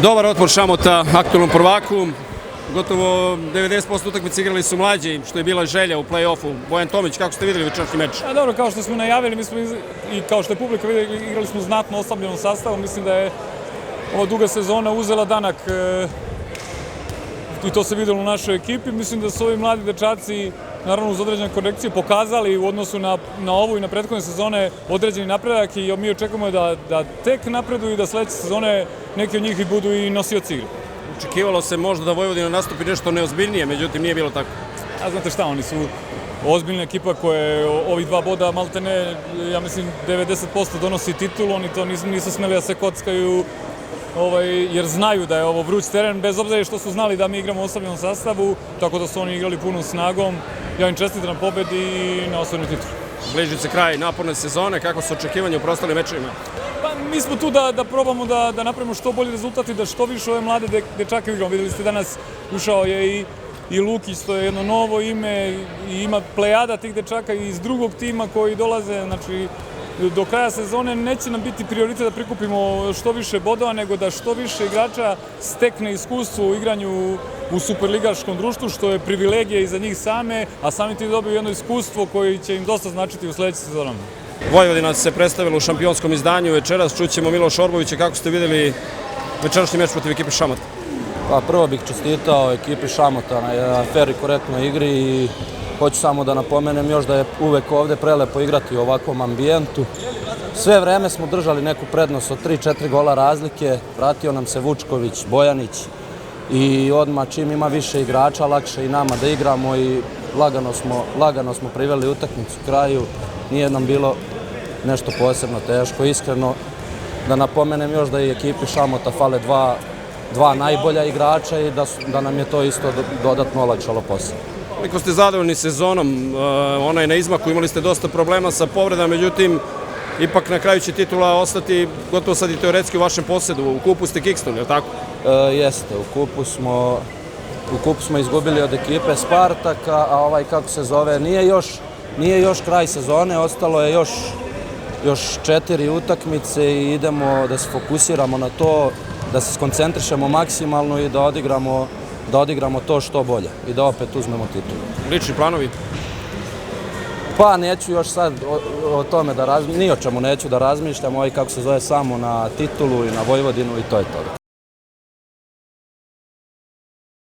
Dobar otpor Šamota aktualnom prvaku. Gotovo 90% utakmice igrali su mlađi, što je bila želja u play-offu. Bojan Tomić, kako ste vidjeli večerašnji meč? Dobro, kao što smo najavili, mi smo i kao što je publika vidjeli, igrali smo znatno oslabljenom sastavom. Mislim da je ova duga sezona uzela danak i to se vidjelo u našoj ekipi. Mislim da su ovi mladi dečaci, naravno uz određene korekcije, pokazali u odnosu na ovu i na prethodne sezone određeni napredak i mi očekujemo da tek napreduju i da sledeće sezone neki od njih i budu i nosioci igre. Očekivalo se možda da Vojvodina nastupi nešto neozbiljnije, međutim nije bilo tako. A znate šta, oni su ozbiljna ekipa koja je ovih 2 boda maltene, ja mislim 90% donosi titulu, oni to nisu smeli da se kockaju jer znaju da je ovo vruć teren, bez obzira što su znali da mi igramo u oslabljenom sastavu, tako da su oni igrali punom snagom. Ja im čestitam na pobedi i na osvojenu titulu. Bliži se kraj naporne sezone, kako su očekivanja u preostalim mečevima? Pa mi smo tu da probamo da napravimo što bolji rezultat i da što više ove mlade dečake igramo. Videli ste danas ušao je i Lukić, to je jedno novo ime i ima plejada tih dečaka iz drugog tima koji dolaze, znači do kraja sezone neće nam biti prioritet da prikupimo što više bodova, nego da što više igrača stekne iskustvo u igranju u superligaškom društvu, što je privilegija i za njih same, a sami ti dobiju jedno iskustvo koje će im dosta značiti u sledećim sezonama. Vojvodina se predstavila u šampionskom izdanju večeras, čućemo Miloša Orbovića, kako ste vidjeli večerašnji meč protiv ekipe Šamota? Pa prvo bih čestitao ekipi Šamota na fer i korektnoj igri i hoću samo da napomenem još da je uvek ovde prelepo igrati u ovakvom ambijentu. Sve vreme smo držali neku prednost od 3-4 gola razlike, vratio nam se Vučković, Bojanić i odmah čim ima više igrača, lakše i nama da igramo i lagano smo priveli utakmicu kraju. Nije nam bilo nešto posebno teško, iskreno. Da napomenem još da i ekipi Šamota fale dva najbolja igrača i da nam je to isto dodatno olakšalo posao. Koliko ste zadovoljni sezonom, ona je na izmaku, imali ste dosta problema sa povredama, međutim, ipak na kraju će titula ostati gotovo sad i teoretski u vašem posedu. U kupu ste kiksnuli, je li tako? Jeste, u kupu smo izgubili od ekipe Spartaka, a kako se zove, nije još kraj sezone, ostalo je još 4 utakmice i idemo da se fokusiramo na to, da se skoncentrišemo maksimalno i da odigramo to što bolje i da opet uzmemo titulu. Lični planovi? Pa neću još sad o tome ni o čemu neću da razmišljam, kako se zove, samo na titulu i na Vojvodinu i to je to.